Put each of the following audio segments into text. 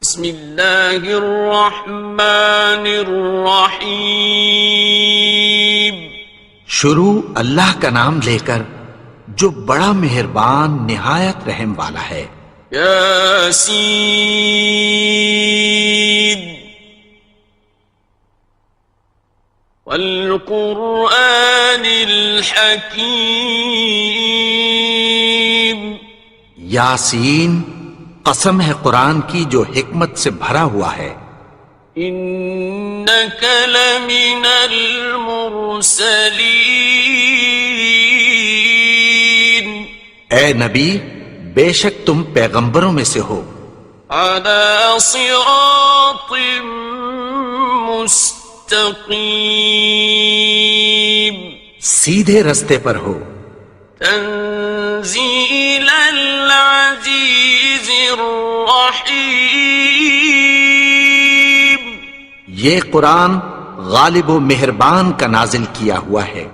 بسم اللہ الرحمن الرحیم۔ شروع اللہ کا نام لے کر جو بڑا مہربان نہایت رحم والا ہے۔ یاسین والقرآن الحکیم۔ یاسین، قسم ہے قرآن کی جو حکمت سے بھرا ہوا ہے۔ انک لمن المرسلین۔ اے نبی، بے شک تم پیغمبروں میں سے ہو۔ علی صراط مستقیم۔ سیدھے رستے پر ہو۔ تنزیل العزیز الرحیم۔ یہ قرآن غالب و مہربان کا نازل کیا ہوا ہے۔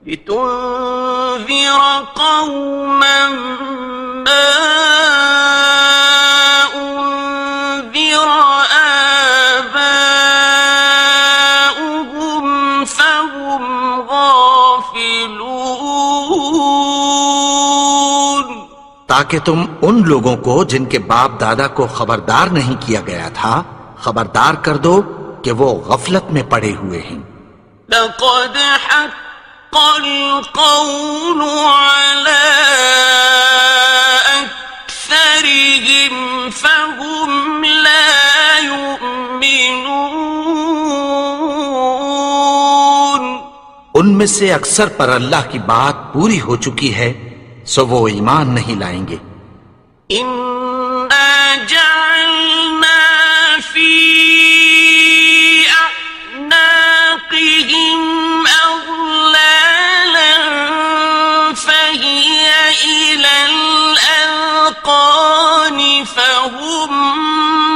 لتنذر قوما ما انذر آباؤهم فهم غافلون۔ تاکہ تم ان لوگوں کو جن کے باپ دادا کو خبردار نہیں کیا گیا تھا خبردار کر دو کہ وہ غفلت میں پڑے ہوئے ہیں۔ لقد حق القول على أكثرهم فهم لا يؤمنون۔ ان میں سے اکثر پر اللہ کی بات پوری ہو چکی ہے سو وہ ایمان نہیں لائیں گے۔ إنا جعلنا في أعناقهم أغلالا فهي إلى الأذقان فهم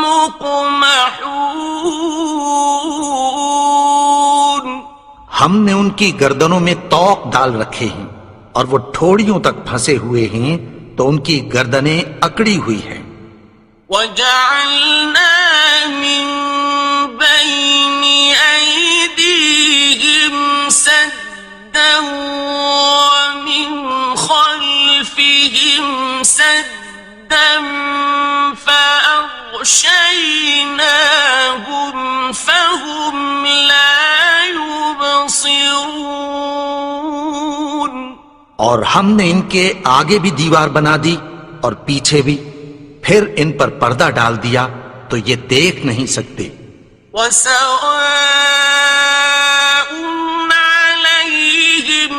مقمحون۔ ہم نے ان کی گردنوں میں طوق ڈال رکھے ہیں اور وہ ٹھوڑیوں تک پھنسے ہوئے ہیں تو ان کی گردنیں اکڑی ہوئی ہیں۔ وَجَعَلْنَا مِن بَيْنِ أَيْدِيهِمْ سَدًّا وَمِنْ خَلْفِهِمْ سَدًّا فَأَغْشَيْنَاهُمْ فَهُمْ لَا يُبْصِرُونَ۔ اور ہم نے ان کے آگے بھی دیوار بنا دی اور پیچھے بھی، پھر ان پر پردہ ڈال دیا تو یہ دیکھ نہیں سکتے۔ وَسَوَاءٌ عَلَيْهِمْ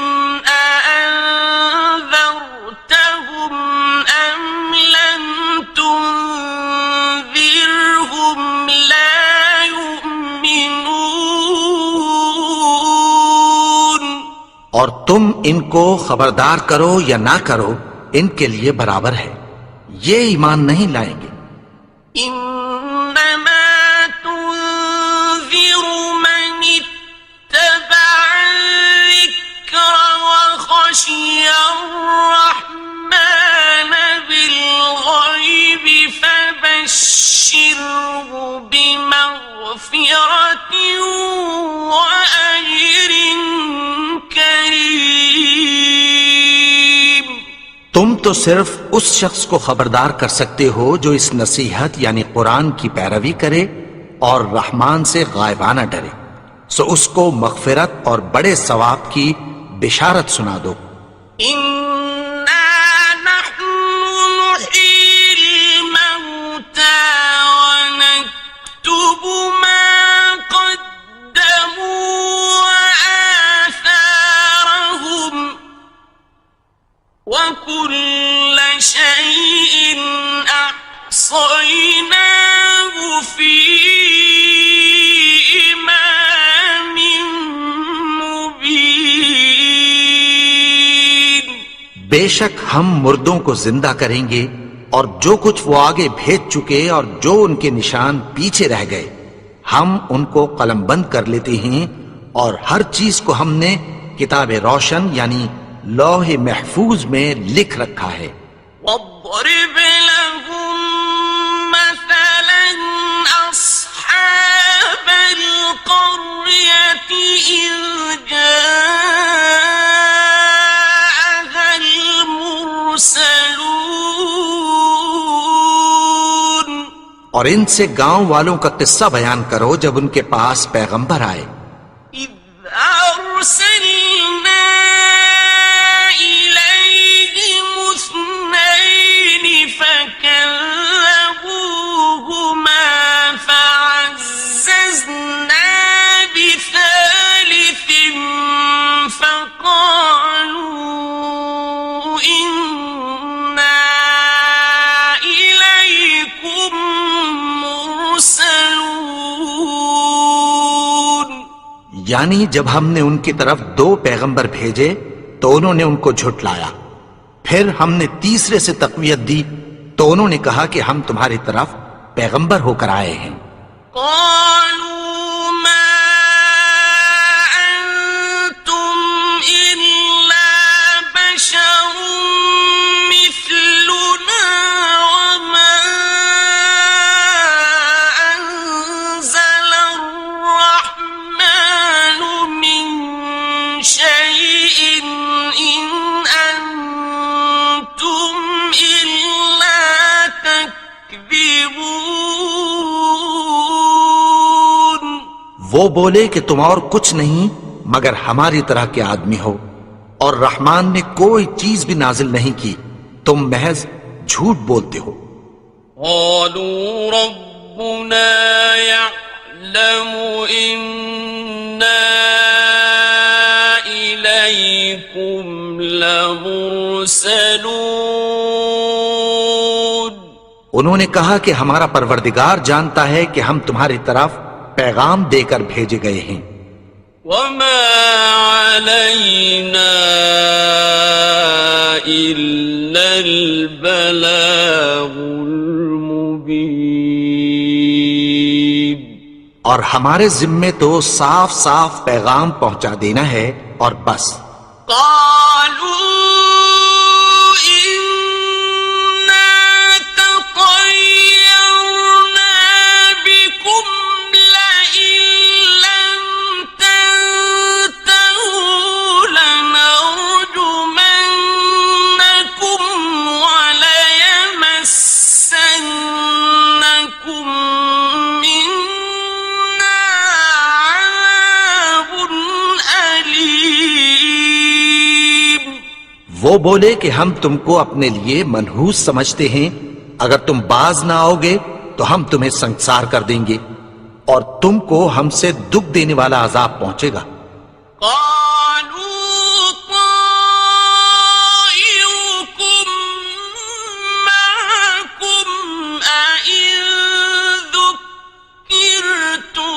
أَأَنذَرْتَهُمْ أَمْ لَمْ تُنذِرْهُمْ لَا يُؤْمِنُونَ۔ اور تم ان کو خبردار کرو یا نہ کرو ان کے لیے برابر ہے، یہ ایمان نہیں لائیں گے۔ إنما تنذر من اتبع الذكر وخشي الرحمن بالغيب فبشره بمغفرة وأجر كريم۔ تم تو صرف اس شخص کو خبردار کر سکتے ہو جو اس نصیحت یعنی قرآن کی پیروی کرے اور رحمان سے غائبانہ ڈرے، سو اس کو مغفرت اور بڑے ثواب کی بشارت سنا دو۔ إنا نحن نحيي الموتى ونكتب ما قدموا وآثارهم وكل شيء أحصيناه في إمام مبين۔ بے شک ہم مردوں کو زندہ کریں گے اور جو کچھ وہ آگے بھیج چکے اور جو ان کے نشان پیچھے رہ گئے ہم ان کو قلم بند کر لیتے ہیں، اور ہر چیز کو ہم نے کتاب روشن یعنی لوح محفوظ میں لکھ رکھا ہے۔ واضرب لهم مثلا اور ان سے گاؤں والوں کا قصہ بیان کرو جب ان کے پاس پیغمبر آئے. إذ أرسلنا إليهم اثنين فكذبوهما فعززنا بثالث فقالوا إنا إليكم مرسلون. یعنی جب ہم نے ان کی طرف 2 پیغمبر بھیجے تو انہوں نے ان کو جھٹلایا. پھر ہم نے تیسرے سے تقویت دی تو انہوں نے کہا کہ ہم تمہاری طرف پیغمبر ہو کر آئے ہیں. قالوا ما أنتم إلا بشر مثلنا وما أنزل الرحمن من شيء إن أنتم إلا تكذبون. وہ بولے کہ تم اور کچھ نہیں مگر ہماری طرح کے آدمی ہو اور رحمان نے کوئی چیز بھی نازل نہیں کی، تم محض جھوٹ بولتے ہو. قالوا ربنا يعلم إنا إليكم لمرسلون. انہوں نے کہا کہ ہمارا پروردگار جانتا ہے کہ ہم تمہاری طرف پیغام دے کر بھیجے گئے ہیں. وما علينا إلا البلاغ المبين. اور ہمارے ذمے تو صاف صاف پیغام پہنچا دینا ہے اور بس. قالوا إنا تطيرنا بكم لئن لم تنتهوا لنرجمنكم وليمسنكم منا عذاب أليم. وہ بولے کہ ہم تم کو اپنے لیے منحوس سمجھتے ہیں، اگر تم باز نہ آؤ گے تو ہم تمہیں سنسار کر دیں گے اور تم کو ہم سے دکھ دینے والا عذاب پہنچے گا. قالوا طائركم معكم أئن ذكرتم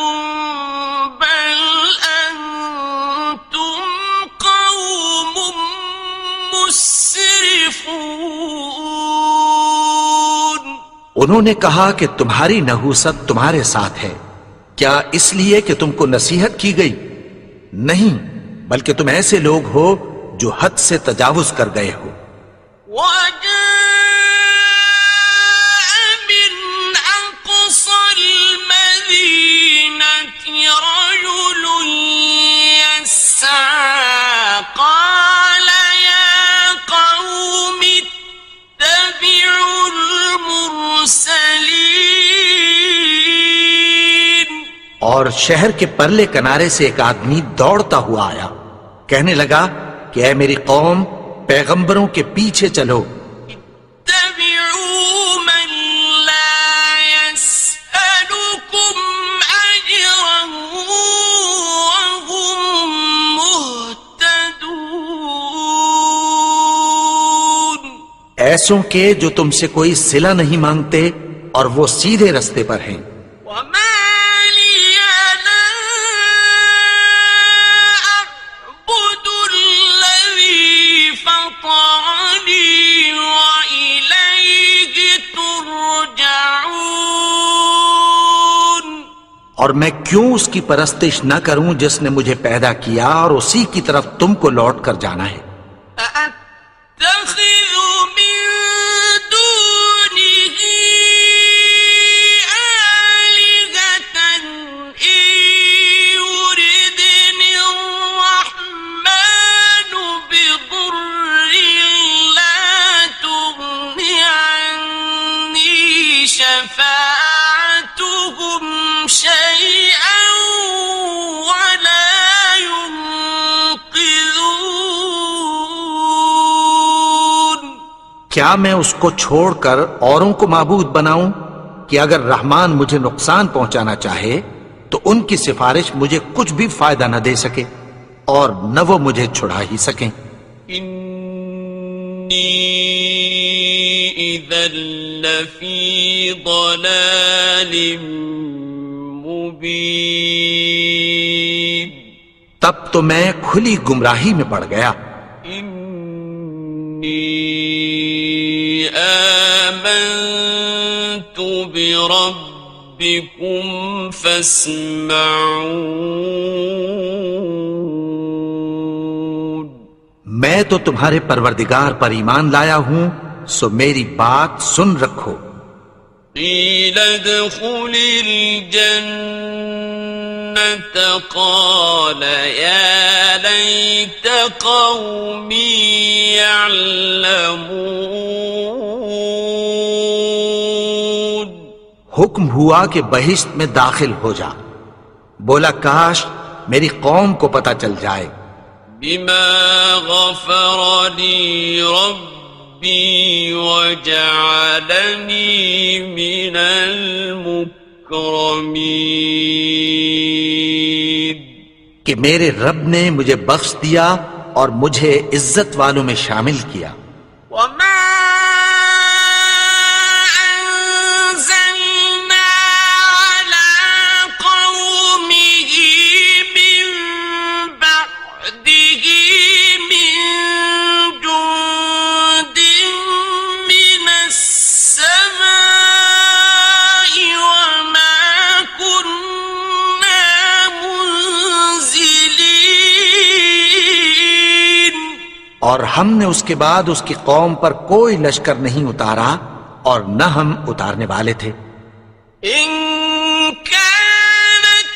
بل أنتم قوم مسرفون. انہوں نے کہا کہ تمہاری نحوست تمہارے ساتھ ہے، کیا اس لیے کہ تم کو نصیحت کی گئی؟ نہیں، بلکہ تم ایسے لوگ ہو جو حد سے تجاوز کر گئے ہو. وجاء من أقصى المدينة رجل يسعى قال يا قوم اتبعوا المرسلين. اور شہر کے پرلے کنارے سے ایک آدمی دوڑتا ہوا آیا، کہنے لگا کہ اے میری قوم، پیغمبروں کے پیچھے چلو. اتبعوا من لا يسألكم أجرا وهم مهتدون. ایسوں کے جو تم سے کوئی صلہ نہیں مانگتے اور وہ سیدھے رستے پر ہیں. وما لي لا أعبد الذي فطرني وإليه ترجعون. اور میں کیوں اس کی پرستش نہ کروں جس نے مجھے پیدا کیا اور اسی کی طرف تم کو لوٹ کر جانا ہے. أأتخذ من دونه آلهة إن يردني الرحمن بضر لا تغن عني شفاعتهم کیا میں اس کو چھوڑ کر اوروں کو معبود بناؤں کہ اگر رحمان مجھے نقصان پہنچانا چاہے تو ان کی سفارش مجھے کچھ بھی فائدہ نہ دے سکے اور نہ وہ مجھے چھڑا ہی سکیں۔ انی اذا لفی ضلال مبین، تب تو میں کھلی گمراہی میں پڑ گیا۔ انی آمنت بربکم فاسمعون، میں تو تمہارے پروردگار پر ایمان لایا ہوں، سو میری بات سن رکھو۔ قیل ادخل الجنة قال یا لیت قومی یعلمون، حکم ہوا کہ بہشت میں داخل ہو جا، بولا کاش میری قوم کو پتہ چل جائے۔ بما غفر لی ربی وجعلنی من المکرمین، کہ میرے رب نے مجھے بخش دیا اور مجھے عزت والوں میں شامل کیا۔ وما أنزلنا على قومه من بعده من جند من السماء وما كنا منزلين، اور ہم نے اس کے بعد اس کی قوم پر کوئی لشکر نہیں اتارا اور نہ ہم اتارنے والے تھے۔ إن كانت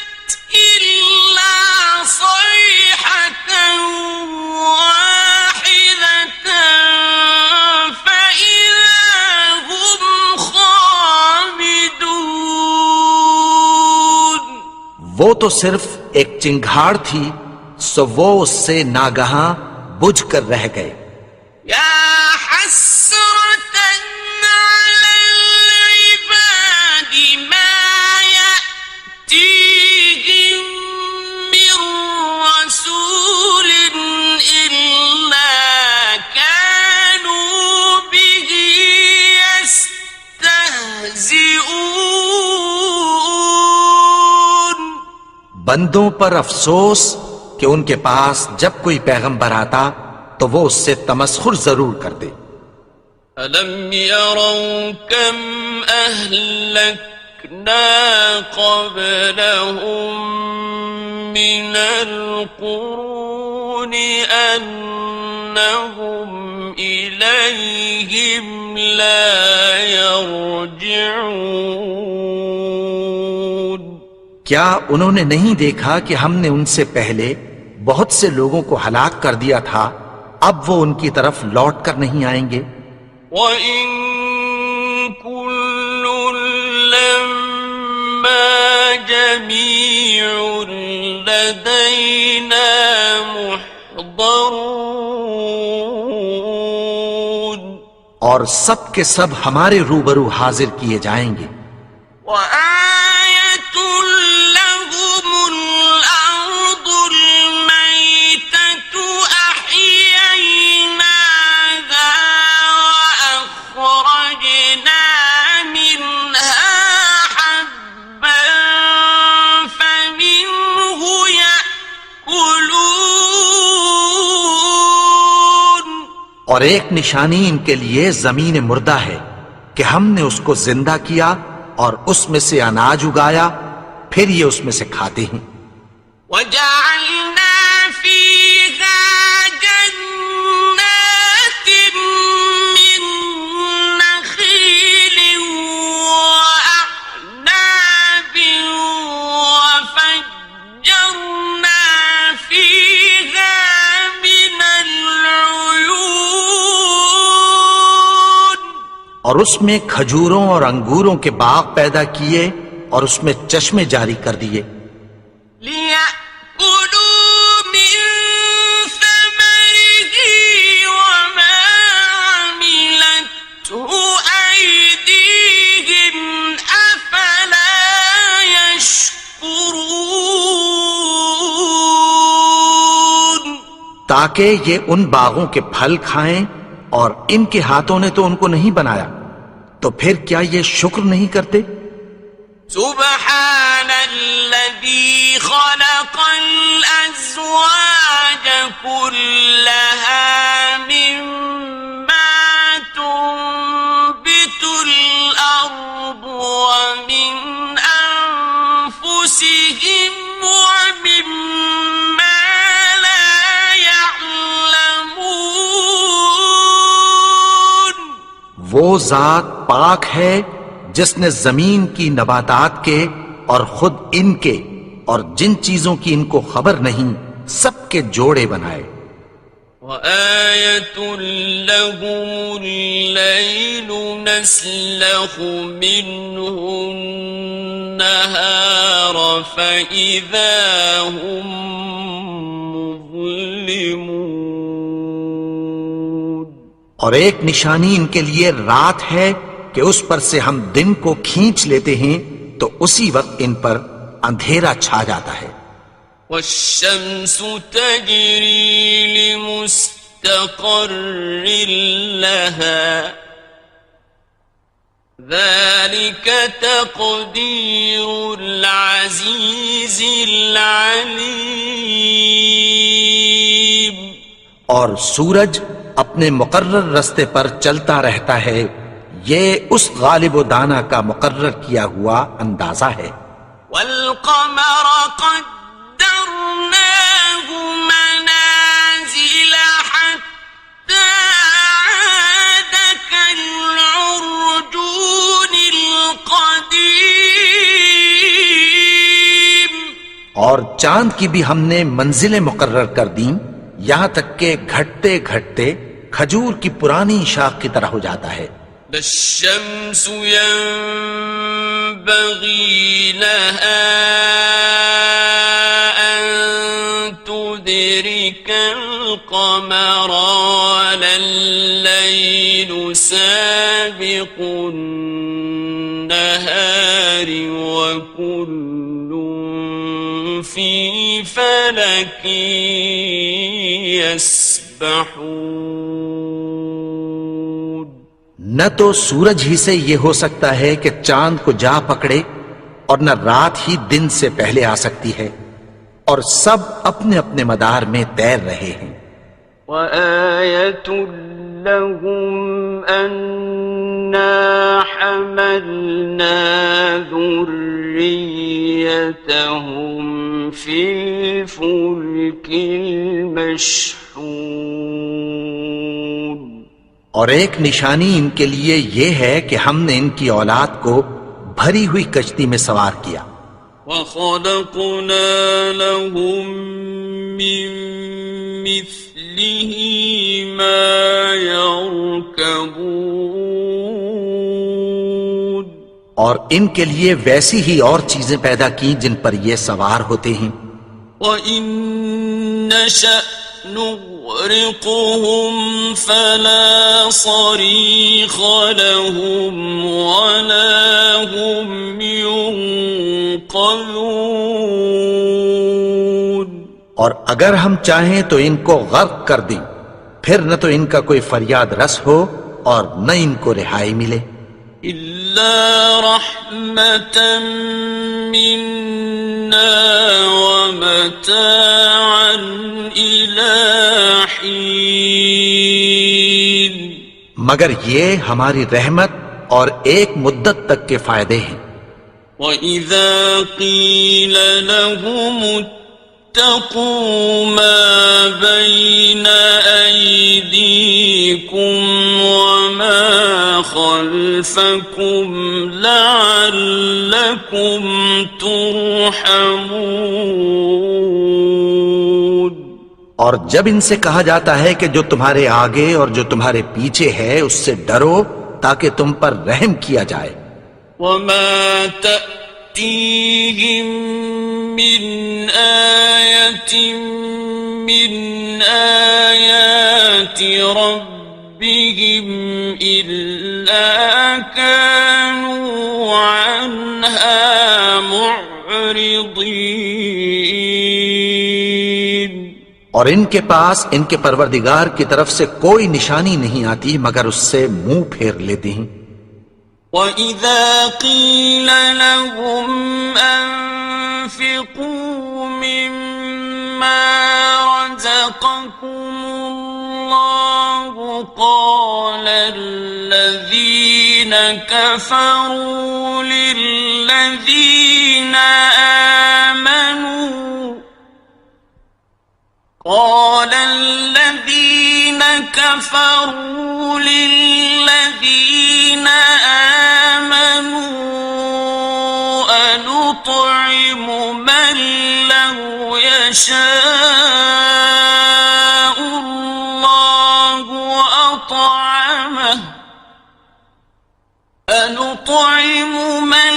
إلا صيحة واحدة فإذا هم خامدون، وہ تو صرف ایک چنگھاڑ تھی، سو وہ اس سے ناگہاں بجھ کر رہ گئے۔ يا حسرة على العباد ما يأتيهم من رسول إلا كانوا به يستهزئون، بندوں پر افسوس کہ ان کے پاس جب کوئی پیغمبر آتا تو وہ اس سے تمسخر ضرور کرتے۔ أَلَمْ يَرَوْا كَمْ أَهْلَكْنَا قَبْلَهُمْ مِنَ الْقُرُونِ أَنَّهُمْ إِلَيْهِمْ لَا يَرْجِعُونَ، کیا انہوں نے نہیں دیکھا کہ ہم نے ان سے پہلے بہت سے لوگوں کو ہلاک کر دیا تھا، اب وہ ان کی طرف لوٹ کر نہیں آئیں گے۔ وَإِن كُلٌّ لَّمَّا جَمِيعٌ لَّدَيْنَا مُحْضَرُونَ، اور سب کے سب ہمارے روبرو حاضر کیے جائیں گے۔ وَآيَةٌ لَّهُمُ الْأَرْضُ الْمَيْتَةُ أَحْيَيْنَاهَا وَأَخْرَجْنَا مِنْهَا حَبًّا فَمِنْهُ يَأْكُلُونَ، اور ایک نشانی ان کے لیے زمین مردہ ہے کہ ہم نے اس کو زندہ کیا اور اس میں سے اناج اگایا، پھر یہ اس میں سے کھاتے ہیں۔ وَجَعَلْنَا فِيهَا جَنَّاتٍ مِّن نَّخِيلٍ وَأَعْنَابٍ وَفَجَّرْنَا فِيهَا مِنَ الْعُيُونِ، اور اس میں کھجوروں اور انگوروں کے باغ پیدا کیے اور اس میں چشمے جاری کر دیے۔ لِيَأْكُلُوا مِن ثَمَرِهِ وَمَا عَمِلَتْهُ تاکہ یہ ان باغوں کے پھل کھائیں، اور ان کے ہاتھوں نے تو ان کو نہیں بنایا، تو پھر کیا یہ شکر نہیں کرتے؟ سبحان الذي خلق الأزواج كلها مما تنبت الأرض ومن أنفسهم ومما لا يعلمون. وہ ذات پاک ہے جس نے زمین کی نباتات کے اور خود ان کے اور جن چیزوں کی ان کو خبر نہیں سب کے جوڑے بنائے. وَآيَةٌ لَهُمُ اللَّيْلُ نَسْلَخُ مِنْهُ النَّهَارَ فَإِذَا هُمْ مُظْلِمُونَ. اور ایک نشانی ان کے لیے رات ہے کہ اس پر سے ہم دن کو کھینچ لیتے ہیں تو اسی وقت ان پر اندھیرا چھا جاتا ہے. وَالشَّمْسُ تَجْرِي لِمُسْتَقَرٍّ لَهَا ذَلِكَ تَقْدِيرُ الْعَزِيزِ الْعَلِيمِ. اور سورج اپنے مقرر رستے پر چلتا رہتا ہے، یہ اس غالب و دانا کا مقرر کیا ہوا اندازہ ہے. وَالْقَمَرَ قَدَّرْنَاهُ مَنَازِلَ حَتَّى عَادَ كَالْعُرْجُونِ الْقَدِيمِ. اور چاند کی بھی ہم نے منزلیں مقرر کر دیں، یہاں تک کہ گھٹتے گھٹتے کھجور کی پرانی شاخ کی طرح ہو جاتا ہے. لا الشمس ينبغي لها أن تدرك القمر ولا الليل سابق النهار وكل في فلك يسبحون. نہ تو سورج ہی سے یہ ہو سکتا ہے کہ چاند کو جا پکڑے، اور نہ رات ہی دن سے پہلے آ سکتی ہے، اور سب اپنے اپنے مدار میں تیر رہے ہیں. وَآيَةٌ لَهُمْ أَنَّا حَمَلْنَا ذُرِّيَّتَهُمْ فِي الْفُلْكِ الْمَشْحُونِ. اور ایک نشانی ان کے لیے یہ ہے کہ ہم نے ان کی اولاد کو بھری ہوئی کشتی میں سوار کیا. وَخَلَقْنَا لَهُم مِّن مِّثْلِهِ مَا يَرْكَبُونَ. اور ان کے لیے ویسی ہی اور چیزیں پیدا کی جن پر یہ سوار ہوتے ہیں. وَإِن نَّشَأْ نُغْرِقْهُمْ فَلَا صَرِيخَ لَهُمْ وَلَا هُمْ يُنقَذُونَ. اور اگر ہم چاہیں تو ان کو غرق کر دیں، پھر نہ تو ان کا کوئی فریاد رس ہو اور نہ ان کو رہائی ملے. إِلَّا رَحْمَةً مِّنَّا وَمَتَاعًا إِلَىٰ حِينٍ. مگر یہ ہماری رحمت اور ایک مدت تک کے فائدے ہیں. وَإِذَا قِيلَ لَهُمُ اتَّقُوا مَا بَيْنَ أَيْدِيكُمْ وَمَا خَلْفَكُمْ لَعَلَّكُمْ تُرْحَمُونَ. اور جب ان سے کہا جاتا ہے کہ جو تمہارے آگے اور جو تمہارے پیچھے ہے اس سے ڈرو تاکہ تم پر رحم کیا جائے. وَمَا تَأْتِيهِم مِّنْ آيَةٍ مِّنْ آيَاتِ رَبِّهِمْ إِلَّا كَانُوا عَنْهَا مُعْرِضِينَ. اور ان کے پاس ان کے پروردگار کی طرف سے کوئی نشانی نہیں آتی مگر اس سے منہ پھیر لیتے ہیں۔ وَإِذَا قِيلَ لَهُمْ أَنفِقُوا مِمَّا رَزَقَكُمُ اللَّهُ قَالَ الَّذِينَ كَفَرُوا لِلَّذِينَ آمنوا أنطعم من لو يشاء الله أطعمه أنطعم من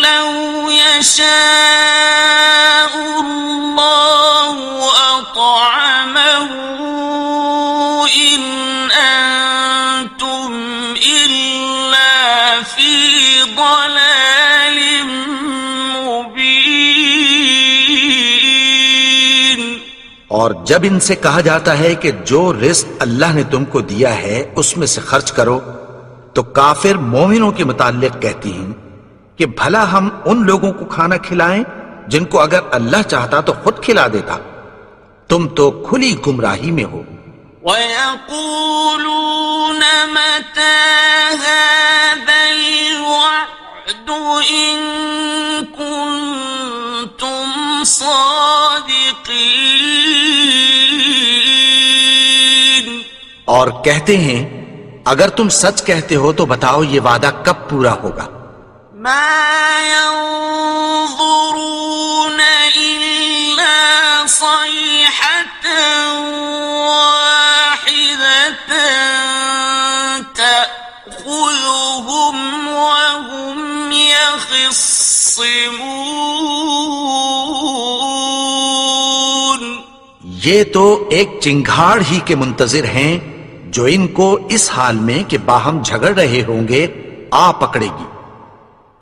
لو يشاء الله أطعمه إن أنتم إلا في ضلال مبين۔ اور جب ان سے کہا جاتا ہے کہ جو رزق اللہ نے تم کو دیا ہے اس میں سے خرچ کرو، تو کافر مومنوں کے متعلق کہتی ہیں کہ بھلا ہم ان لوگوں کو کھانا کھلائیں جن کو اگر اللہ چاہتا تو خود کھلا دیتا، تم تو کھلی گمراہی میں ہو۔ وَيَقُولُونَ مَتَى هَذَا الْوَعْدُ إِن كُنتُمْ صَادِقِينَ۔ اور کہتے ہیں اگر تم سچ کہتے ہو تو بتاؤ یہ وعدہ کب پورا ہوگا؟ مَا يَنظُرُونَ إِلَّا صَيْحَةً وَاحِدَةً تَأْخُذُهُمْ وَهُمْ يَخِصِّمُونَ۔ یہ تو ایک چنگھاڑ ہی کے منتظر ہیں جو ان کو اس حال میں کہ باہم جھگڑ رہے ہوں گے آ پکڑے گی۔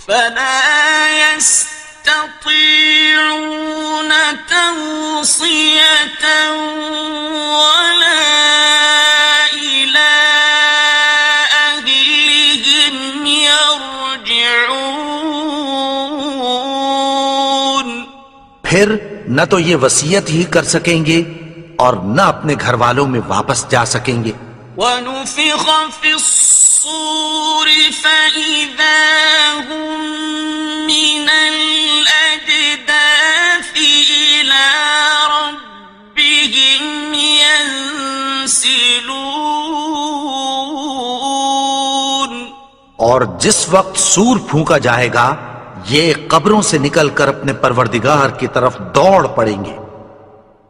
فَلَا يَسْتَطِيعُونَ تَوْصِيَةً وَلَا إِلَىٰ أَهْلِهِمْ يَرْجِعُونَ۔ پھر نہ تو یہ وصیت ہی کر سکیں گے اور نہ اپنے گھر والوں میں واپس جا سکیں گے۔ وَنُفِخَ فِي الصُّورِ فَإِذَا هُم مِّنَ الْأَجْدَاثِ إِلَىٰ رَبِّهِمْ يَنسِلُونَ۔ اور جس وقت سور پھونکا جائے گا یہ قبروں سے نکل کر اپنے پروردگار کی طرف دوڑ پڑیں گے۔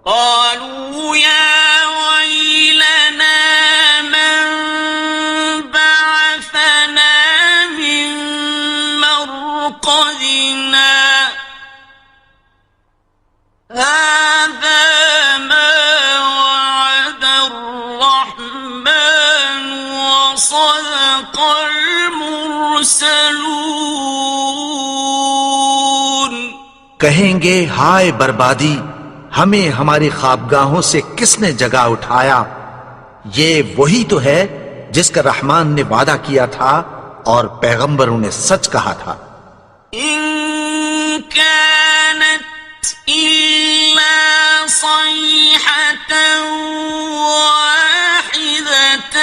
قالوا يا ويلنا من بعثنا من مرقدنا هذا ما وعد الرحمن وصدق المرسلون۔ کہیں گے ہائے بربادی، ہمیں ہماری خوابگاہوں سے کس نے جگا اٹھایا؟ یہ وہی تو ہے جس کا رحمان نے وعدہ کیا تھا اور پیغمبروں نے سچ کہا تھا۔ إن كانت إلا صيحة واحدة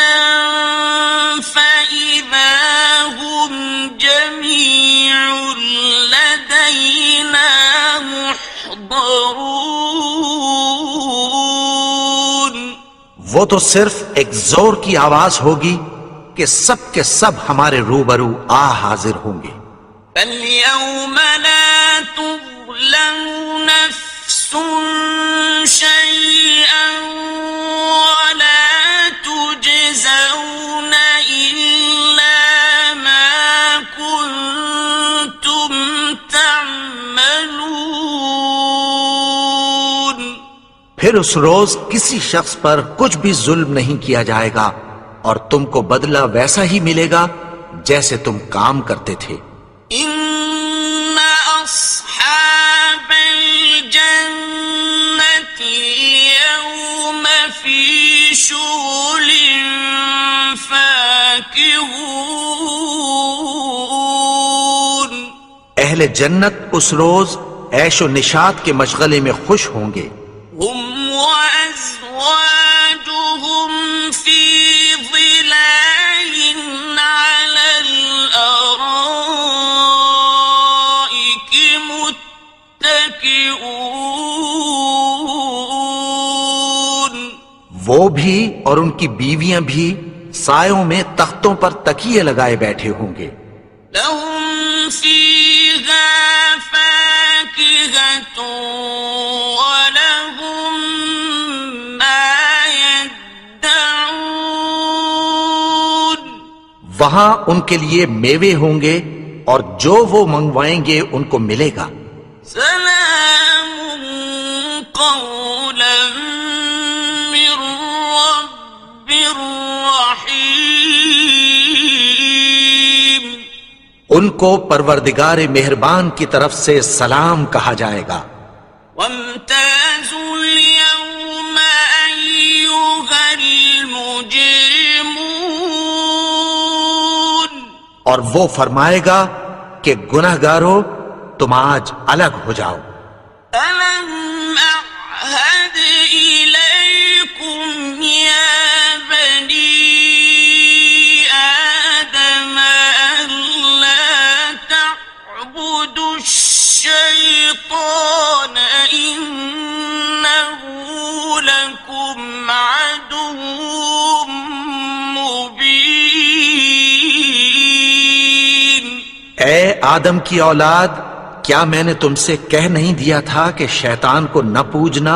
فإذا هم جميع لدينا محضرون۔ وہ تو صرف ایک زور کی آواز ہوگی کہ سب کے سب ہمارے روبرو آ حاضر ہوں گے۔ فَالْيَوْمَ لَا تُظْلَمُ نَفْسٌ شَيْئًا وَلَا تُجْزَوْنَ إِلَّا مَا كُنتُمْ تَعْمَلُونَ۔ پھر اس روز کسی شخص پر کچھ بھی ظلم نہیں کیا جائے گا اور تم کو بدلہ ویسا ہی ملے گا جیسے تم کام کرتے تھے۔ إِنَّ أَصْحَابَ الْجَنَّةِ الْيَوْمَ لفی شغل فاکہون. اہل جنت اس روز عیش و نشاط کے مشغلے میں خوش ہوں گے. هم وأزواجهم في ظلال على الأرائك متكئون. وہ بھی اور ان کی بیویاں بھی سایوں میں تختوں پر تکیے لگائے بیٹھے ہوں گے. لهم فيها فاكهة ولهم ما يدعون. وہاں ان کے لیے میوے ہوں گے اور جو وہ منگوائیں گے ان کو ملے گا. سلام قولا من رب رحیم. ان کو پروردگار مہربان کی طرف سے سلام کہا جائے گا. وامتازوا اليوم أيها المجرمون. اور وہ فرمائے گا کہ گناہگارو تم آج الگ ہو جاؤ. ألم أعهد إليكم يا بني آدم ألا تعبدوا الشيطان إنه لكم عدو مبين. اے آدم کی اولاد، کیا میں نے تم سے کہہ نہیں دیا تھا کہ شیطان کو نہ پوجنا؟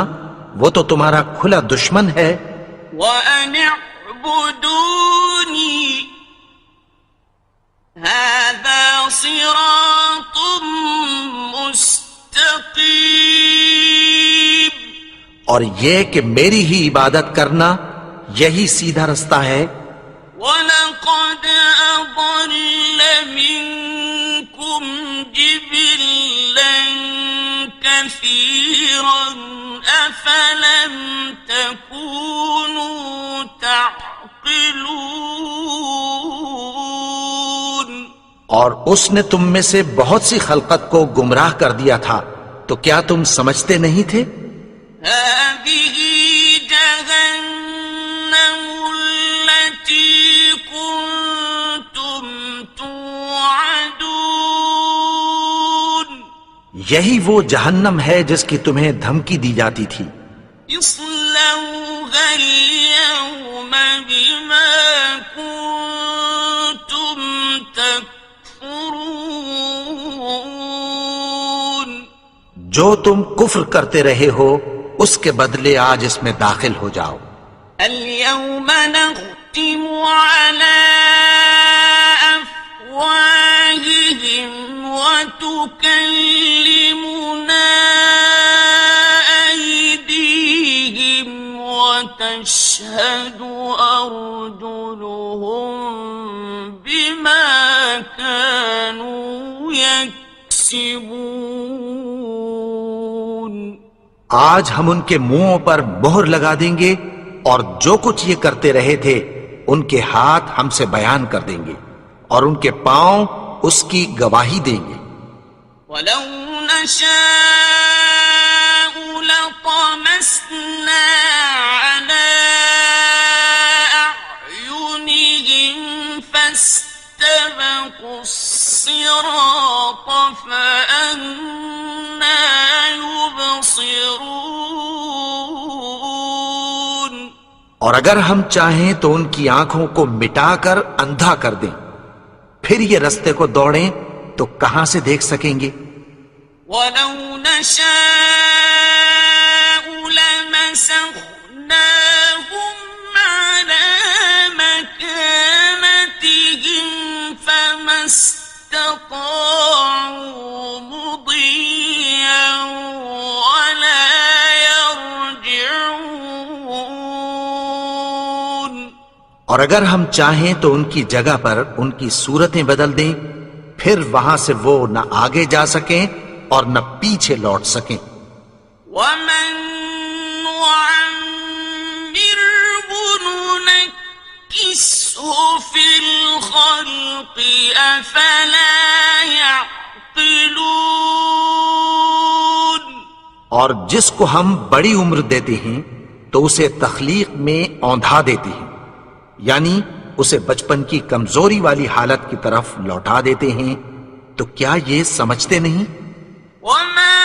وہ تو تمہارا کھلا دشمن ہے. وَأَنِ اعْبُدُونِي هَذَا صِرَاطٌ مُسْتَقِيمٌ. اور یہ کہ میری ہی عبادت کرنا یہی سیدھا رستہ ہے. وَلَقَدْ أَضَلَّ مِنكُمْ جِبِلًّا كَثِيرًا أَفَلَمْ تَكُونُوا تَعْقِلُونَ. اور اس نے تم میں سے بہت سی خلقت کو گمراہ کر دیا تھا، تو کیا تم سمجھتے نہیں تھے؟ هذه جهنم التي كنتم توعدون. یہی وہ جہنم ہے جس کی تمہیں دھمکی دی جاتی تھی. اصلوها اليوم بما كنتم تكفرون. جو تم کفر کرتے رہے ہو اس کے بدلے آج اس میں داخل ہو جاؤ. اليوم نختم على أفواههم وتكلمنا أيديهم وتشهد أرجلهم بما كانوا يكسبون. آج ہم ان کے منہوں پر مہر لگا دیں گے اور جو کچھ یہ کرتے رہے تھے ان کے ہاتھ ہم سے بیان کر دیں گے اور ان کے پاؤں اس کی گواہی دیں گے. ولو نشاء لطمسنا على أعينهم فاستبقوا الصراط فأنى يبصرون. اور اگر ہم چاہیں تو ان کی آنکھوں کو مٹا کر اندھا کر دیں، پھر یہ رستے کو دوڑیں تو کہاں سے دیکھ سکیں گے؟ ولو نشاء لمسخناهم على مكانتهم فما استطاعوا مضيا ولا يرجعون. اور اگر ہم چاہیں تو ان کی جگہ پر ان کی صورتیں بدل دیں، پھر وہاں سے وہ نہ آگے جا سکیں اور نہ پیچھے لوٹ سکیں. ومن نعمره ننكسه في الخلق أفلا يعقلون. اور جس کو ہم بڑی عمر دیتے ہیں تو اسے تخلیق میں اوندھا دیتے ہیں، یعنی اسے بچپن کی کمزوری والی حالت کی طرف لوٹا دیتے ہیں، تو کیا یہ سمجھتے نہیں؟ وما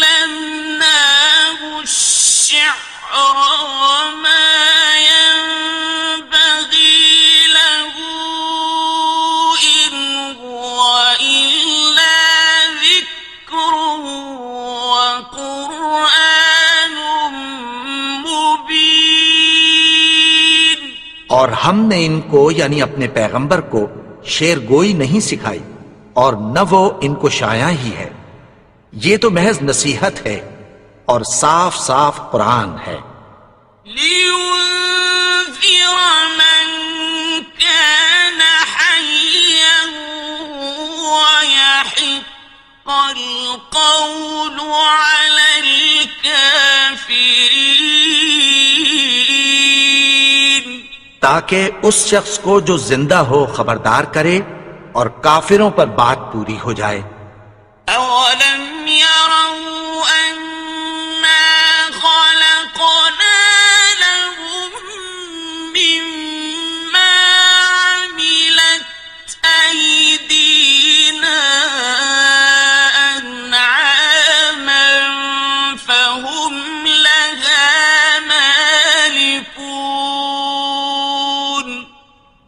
علمناه الشعر وما ينبغي له إن هو إلا ذكر وقرآن مبين. اور ہم نے ان کو یعنی اپنے پیغمبر کو شعر گوئی نہیں سکھائی، اور نہ وہ ان کو شایع ہی ہے، یہ تو محض نصیحت ہے اور صاف صاف قرآن ہے. لينذر من كان حيا ويحق القول على الكافرين. تاکہ اس شخص کو جو زندہ ہو خبردار کرے اور کافروں پر بات پوری ہو جائے. أولم يروا أنا خلقنا لهم مما عملت أيدينا أنعاما فهم لها مالكون.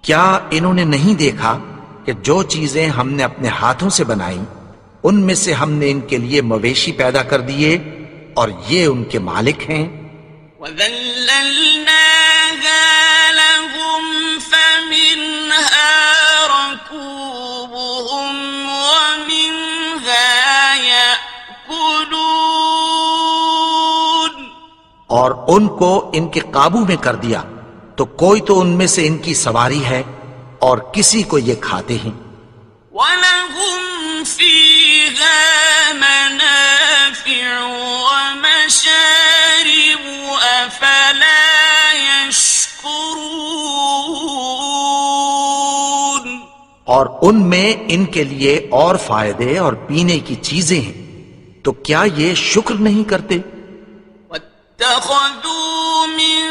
کیا انہوں نے نہیں دیکھا کہ جو چیزیں ہم نے اپنے ہاتھوں سے بنائیں ان میں سے ہم نے ان کے لیے مویشی پیدا کر دیے اور یہ ان کے مالک ہیں. وَذَلَّلْنَاهَا لَهُمْ فَمِنْهَا رَكُوبُهُمْ وَمِنْهَا يَأْكُلُونَ. اور ان کو ان کے قابو میں کر دیا تو کوئی تو ان میں سے ان کی سواری ہے اور کسی کو یہ کھاتے ہیں. وَلَهُمْ فِيهَا مَنَافِعُ وَمَشَارِبُ أَفَلَا يَشْكُرُونَ. اور ان میں ان کے لیے اور فائدے اور پینے کی چیزیں ہیں، تو کیا یہ شکر نہیں کرتے؟ وَاتَّخَذُوا مِن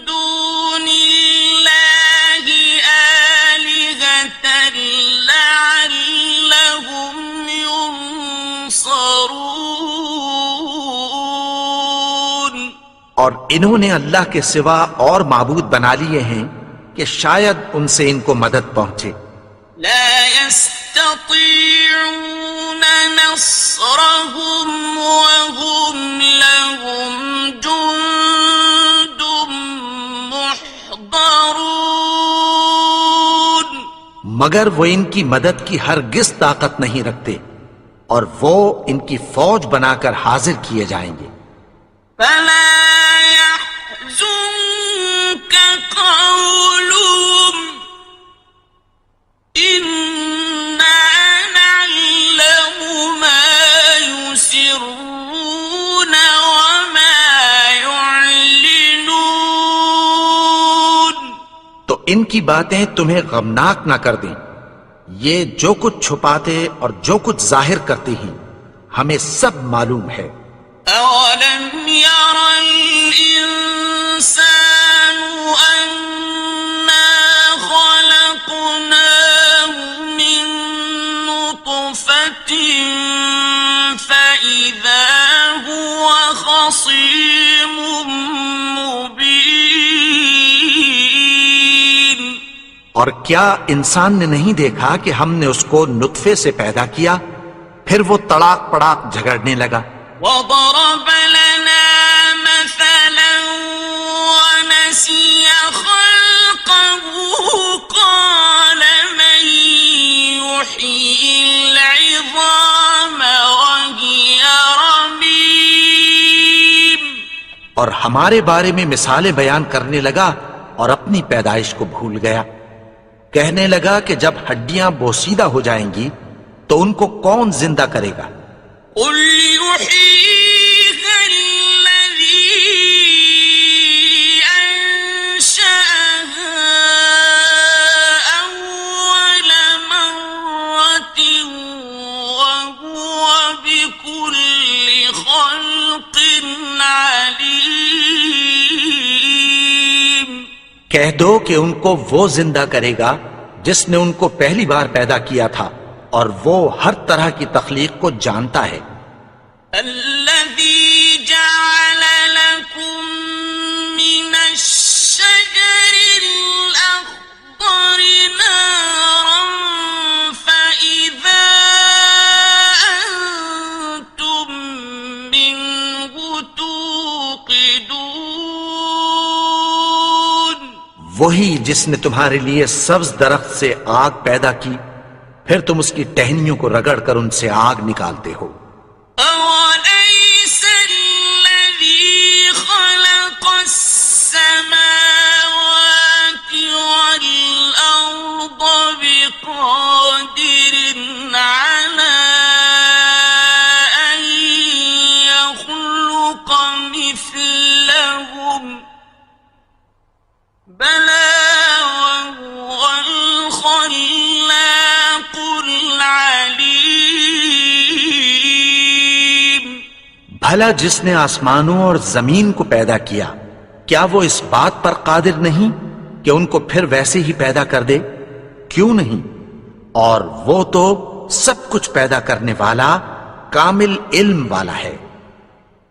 دُونِ اللَّهِ آلِهَةً لَعَلَّهُمْ يُنصَرُونَ. اور انہوں نے اللہ کے سوا اور معبود بنا لیے ہیں کہ شاید ان سے ان کو مدد پہنچے. لا يستطيعون نصرهم وهم لهم جند محضرون. مگر وہ ان کی مدد کی ہرگز طاقت نہیں رکھتے اور وہ ان کی فوج بنا کر حاضر کیے جائیں گے. فلا يحزنك قولهم إنا نعلم ما يسرون وما يعلنون. تو ان کی باتیں تمہیں غمناک نہ کر دیں، یہ جو کچھ چھپاتے اور جو کچھ ظاہر کرتے ہیں ہمیں سب معلوم ہے. أولم ير الإنسان أنا خلقناه من نطفة فإذا هو خصيم مبين. اور کیا انسان نے نہیں دیکھا کہ ہم نے اس کو نطفے سے پیدا کیا، پھر وہ تڑاک پڑاک جھگڑنے لگا. وضرب لنا مثلا ونسي خلقه قال من يحيي العظام وهي رميم. اور ہمارے بارے میں مثالیں بیان کرنے لگا اور اپنی پیدائش کو بھول گیا. کہنے لگا کہ جب ہڈیاں بوسیدہ ہو جائیں گی تو ان کو کون زندہ کرے گا؟ قل يحييها الذي کہہ دو کہ ان کو وہ زندہ کرے گا جس نے ان کو پہلی بار پیدا کیا تھا، اور وہ ہر طرح کی تخلیق کو جانتا ہے۔ الذي جعل لكم من الشجر الأخضر نارا فإذا أنتم منه توقدون، وہی جس نے تمہارے لیے سبز درخت سے آگ پیدا کی، پھر تم اس کی ٹہنیوں کو رگڑ کر ان سے آگ نکالتے ہو۔ أوليس الذي خلق السماوات والأرض بقادر على أن يخلق مثلهم، بلى وهو الخلاق العليم۔ بھلا جس نے آسمانوں اور زمین کو پیدا کیا، کیا وہ اس بات پر قادر نہیں کہ ان کو پھر ویسے ہی پیدا کر دے؟ کیوں نہیں؟ اور وہ تو سب کچھ پیدا کرنے والا، کامل علم والا ہے۔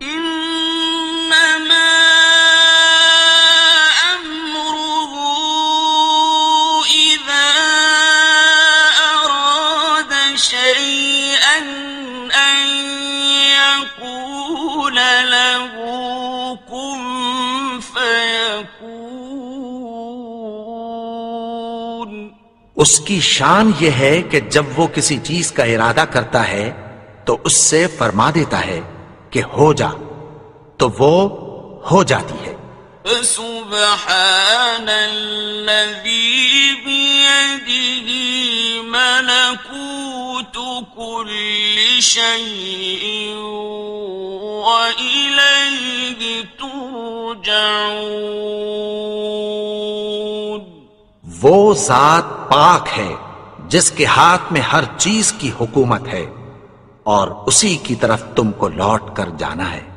إنما أمره إذا أراد شيئا أن يقول له كن فيكون۔ اس کی شان یہ ہے کہ جب وہ کسی چیز کا ارادہ کرتا ہے تو اس سے فرما دیتا ہے کہ ہو جا، تو وہ ہو جاتی ہے۔ فسبحان الذي بيده ملكوت كل شيء وإليه ترجعون۔ وہ ذات پاک ہے جس کے ہاتھ میں ہر چیز کی حکومت ہے، اور اسی کی طرف تم کو لوٹ کر جانا ہے۔